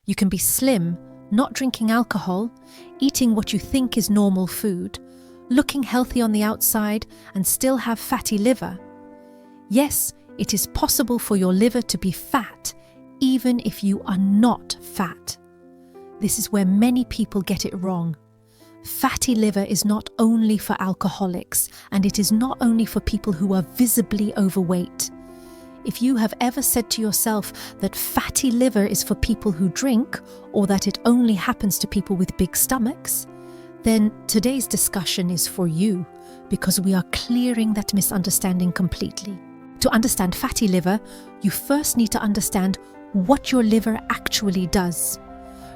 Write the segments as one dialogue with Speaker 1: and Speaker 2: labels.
Speaker 1: You can be slim, not drinking alcohol, eating what you think is normal food, looking healthy on the outside, and still have fatty liver. Yes, it is possible for your liver to be fat, even if you are not fat. This is where many people get it wrong. Fatty liver is not only for alcoholics, and it is not only for people who are visibly overweight. If you have ever said to yourself that fatty liver is for people who drink, or that it only happens to people with big stomachs, then today's discussion is for you, because we are clearing that misunderstanding completely. To understand fatty liver, you first need to understand what your liver actually does.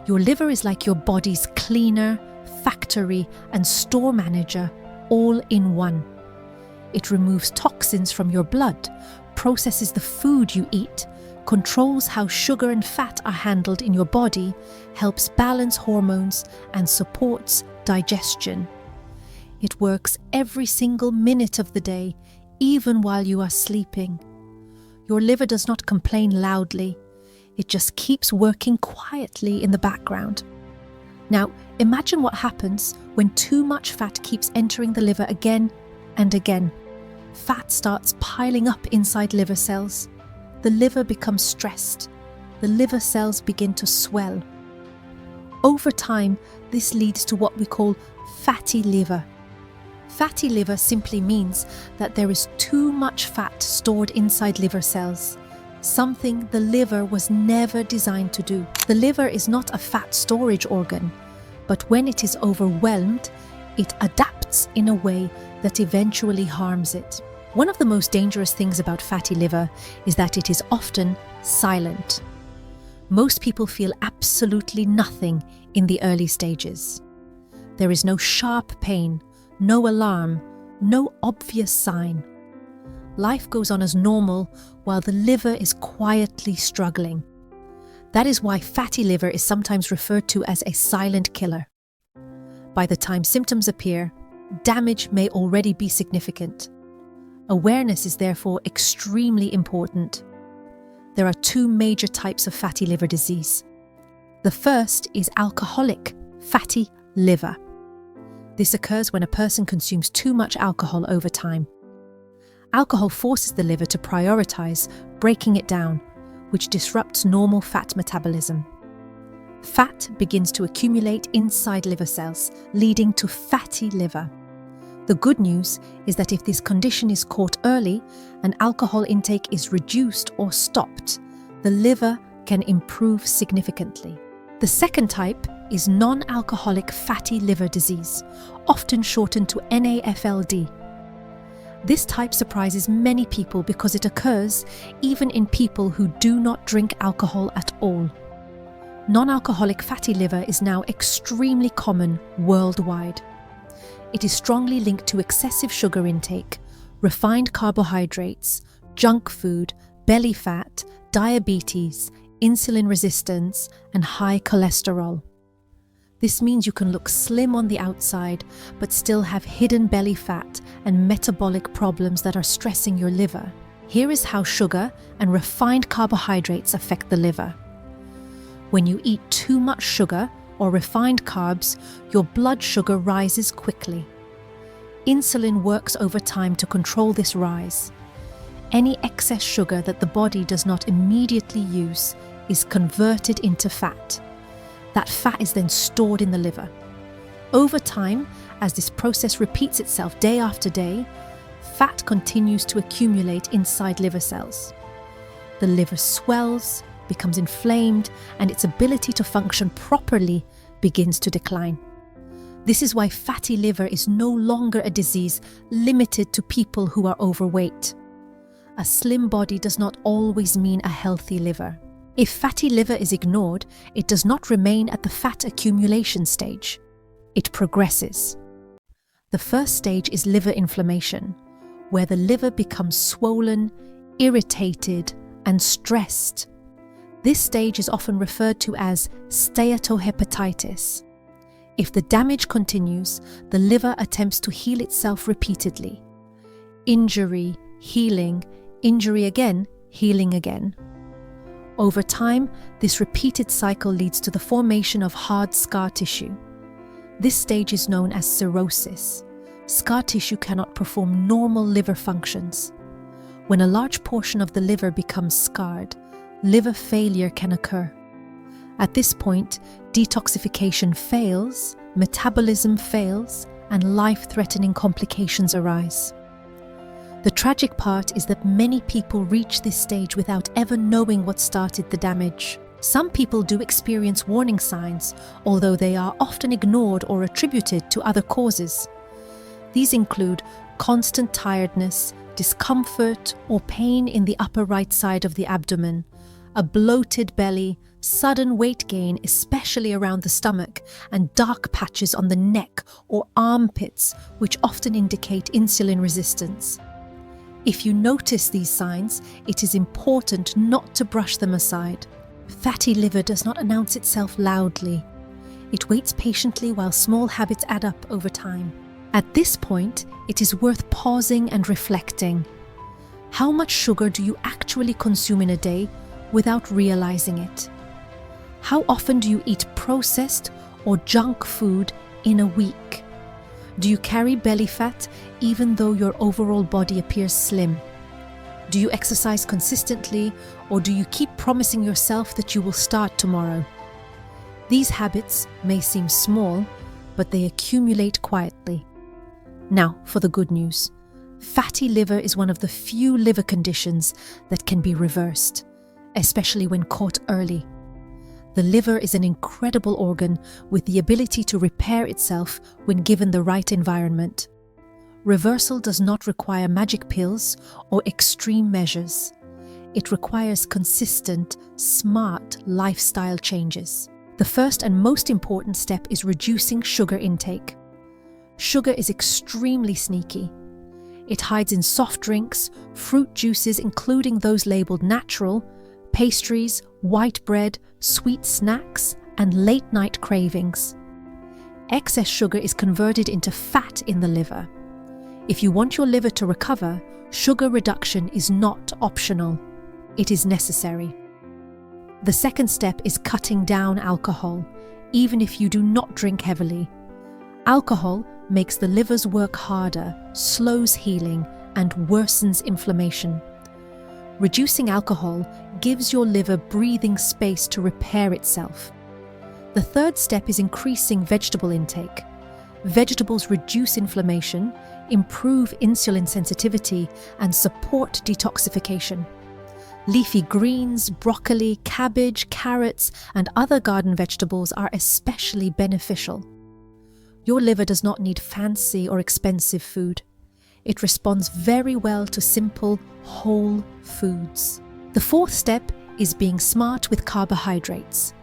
Speaker 1: Your liver is like your body's cleaner, factory, and store manager all in one. It removes toxins from your blood, processes the food you eat, controls how sugar and fat are handled in your body, helps balance hormones, and supports digestion. It works every single minute of the day, even while you are sleeping. Your liver does not complain loudly. It just keeps working quietly in the background. Now, imagine what happens when too much fat keeps entering the liver again and again. Fat starts piling up inside liver cells. The liver becomes stressed. The liver cells begin to swell. Over time, this leads to what we call fatty liver. Fatty liver simply means that there is too much fat stored inside liver cells, something the liver was never designed to do. The liver is not a fat storage organ, but when it is overwhelmed, it adapts in a way that eventually harms it. One of the most dangerous things about fatty liver is that it is often silent. Most people feel absolutely nothing in the early stages. There is no sharp pain, no alarm, no obvious sign. Life goes on as normal while the liver is quietly struggling. That is why fatty liver is sometimes referred to as a silent killer. By the time symptoms appear, damage may already be significant. Awareness is therefore extremely important. There are two major types of fatty liver disease. The first is alcoholic fatty liver. This occurs when a person consumes too much alcohol over time. Alcohol forces the liver to prioritize breaking it down, which disrupts normal fat metabolism. Fat begins to accumulate inside liver cells, leading to fatty liver. The good news is that if this condition is caught early and alcohol intake is reduced or stopped, the liver can improve significantly. The second type is non-alcoholic fatty liver disease, often shortened to NAFLD. This type surprises many people because it occurs even in people who do not drink alcohol at all. Non-alcoholic fatty liver is now extremely common worldwide. It is strongly linked to excessive sugar intake, refined carbohydrates, junk food, belly fat, diabetes, insulin resistance, and high cholesterol. This means you can look slim on the outside, but still have hidden belly fat and metabolic problems that are stressing your liver. Here is how sugar and refined carbohydrates affect the liver. When you eat too much sugar or refined carbs, your blood sugar rises quickly. Insulin works over time to control this rise. Any excess sugar that the body does not immediately use is converted into fat. That fat is then stored in the liver. Over time, as this process repeats itself day after day, fat continues to accumulate inside liver cells. The liver swells, becomes inflamed, and its ability to function properly begins to decline. This is why fatty liver is no longer a disease limited to people who are overweight. A slim body does not always mean a healthy liver. If fatty liver is ignored, it does not remain at the fat accumulation stage. It progresses. The first stage is liver inflammation, where the liver becomes swollen, irritated, and stressed. This stage is often referred to as steatohepatitis. If the damage continues, the liver attempts to heal itself repeatedly. Injury, healing, injury again, healing again. Over time, this repeated cycle leads to the formation of hard scar tissue. This stage is known as cirrhosis. Scar tissue cannot perform normal liver functions. When a large portion of the liver becomes scarred, liver failure can occur. At this point, detoxification fails, metabolism fails, and life-threatening complications arise. The tragic part is that many people reach this stage without ever knowing what started the damage. Some people do experience warning signs, although they are often ignored or attributed to other causes. These include constant tiredness, discomfort or pain in the upper right side of the abdomen, a bloated belly, sudden weight gain, especially around the stomach, and dark patches on the neck or armpits, which often indicate insulin resistance. If you notice these signs, it is important not to brush them aside. Fatty liver does not announce itself loudly. It waits patiently while small habits add up over time. At this point, it is worth pausing and reflecting. How much sugar do you actually consume in a day without realizing it? How often do you eat processed or junk food in a week? Do you carry belly fat even though your overall body appears slim? Do you exercise consistently, or do you keep promising yourself that you will start tomorrow? These habits may seem small, but they accumulate quietly. Now, for the good news. Fatty liver is one of the few liver conditions that can be reversed, especially when caught early. The liver is an incredible organ with the ability to repair itself when given the right environment. Reversal does not require magic pills or extreme measures. It requires consistent, smart lifestyle changes. The first and most important step is reducing sugar intake. Sugar is extremely sneaky. It hides in soft drinks, fruit juices including those labeled natural, pastries, white bread, sweet snacks, and late-night cravings. Excess sugar is converted into fat in the liver. If you want your liver to recover, sugar reduction is not optional. It is necessary. The second step is cutting down alcohol, even if you do not drink heavily. Alcohol makes the liver's work harder, slows healing, and worsens inflammation. Reducing alcohol gives your liver breathing space to repair itself. The third step is increasing vegetable intake. Vegetables reduce inflammation, improve insulin sensitivity, and support detoxification. Leafy greens, broccoli, cabbage, carrots, and other garden vegetables are especially beneficial. Your liver does not need fancy or expensive food. It responds very well to simple, whole foods. The fourth step is being smart with carbohydrates.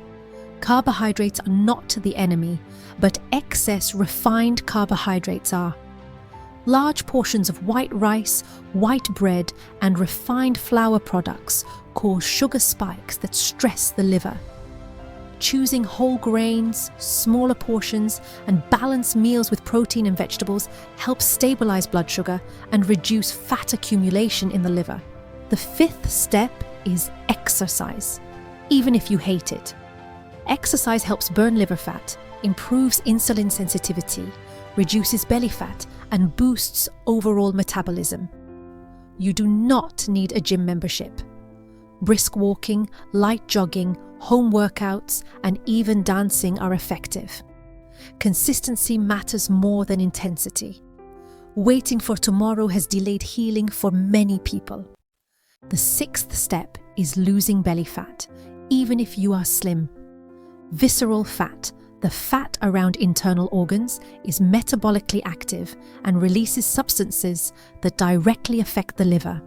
Speaker 1: Carbohydrates are not the enemy, but excess refined carbohydrates are. Large portions of white rice, white bread, and refined flour products cause sugar spikes that stress the liver. Choosing whole grains, smaller portions, and balanced meals with protein and vegetables helps stabilize blood sugar and reduce fat accumulation in the liver. The fifth step is exercise, even if you hate it. Exercise helps burn liver fat, improves insulin sensitivity, reduces belly fat, and boosts overall metabolism. You do not need a gym membership. Brisk walking, light jogging, home workouts, and even dancing are effective. Consistency matters more than intensity. Waiting for tomorrow has delayed healing for many people. The sixth step is losing belly fat, even if you are slim. Visceral fat, the fat around internal organs, is metabolically active and releases substances that directly affect the liver.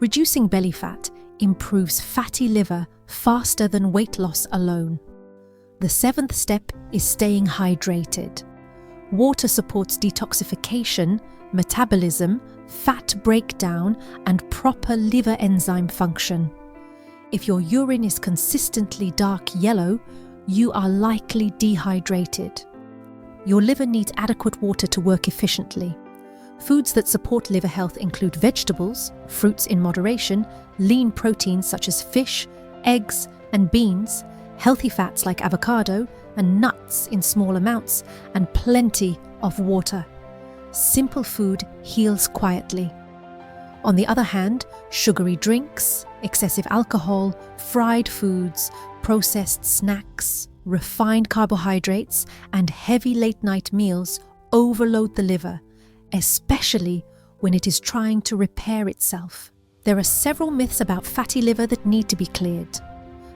Speaker 1: Reducing belly fat improves fatty liver faster than weight loss alone. The seventh step is staying hydrated. Water supports detoxification, metabolism, fat breakdown, and proper liver enzyme function. If your urine is consistently dark yellow, you are likely dehydrated. Your liver needs adequate water to work efficiently. Foods that support liver health include vegetables, fruits in moderation, lean proteins such as fish, eggs and beans, healthy fats like avocado, and nuts in small amounts, and plenty of water. Simple food heals quietly. On the other hand, sugary drinks, excessive alcohol, fried foods, processed snacks, refined carbohydrates, and heavy late-night meals overload the liver, especially when it is trying to repair itself. There are several myths about fatty liver that need to be cleared.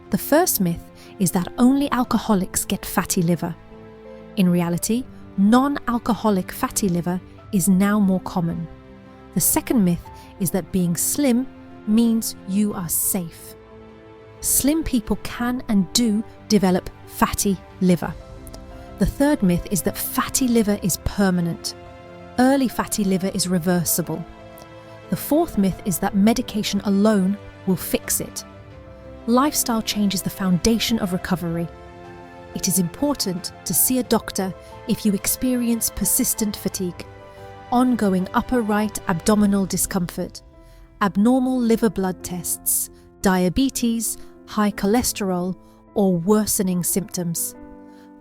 Speaker 1: The first myth is that only alcoholics get fatty liver. In reality, non-alcoholic fatty liver is now more common. The second myth is that being slim means you are safe. Slim people can and do develop fatty liver. The third myth is that fatty liver is permanent. Early fatty liver is reversible. The fourth myth is that medication alone will fix it. Lifestyle change is the foundation of recovery. It is important to see a doctor if you experience persistent fatigue, ongoing upper right abdominal discomfort, abnormal liver blood tests, diabetes, high cholesterol, or worsening symptoms.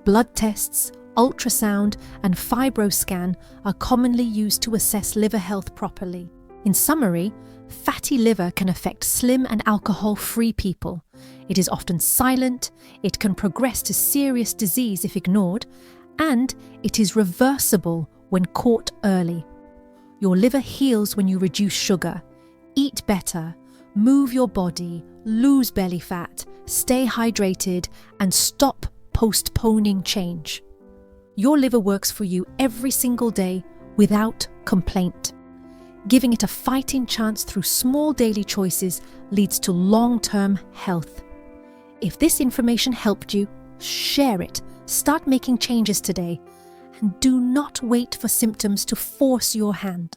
Speaker 1: Blood tests, ultrasound, and fibroscan are commonly used to assess liver health properly. In summary, fatty liver can affect slim and alcohol-free people. It is often silent, it can progress to serious disease if ignored, and it is reversible when caught early. Your liver heals when you reduce sugar, eat better, move your body, lose belly fat, stay hydrated, and stop postponing change. Your liver works for you every single day without complaint. Giving it a fighting chance through small daily choices leads to long-term health. If this information helped you, share it. Start making changes today. And do not wait for symptoms to force your hand.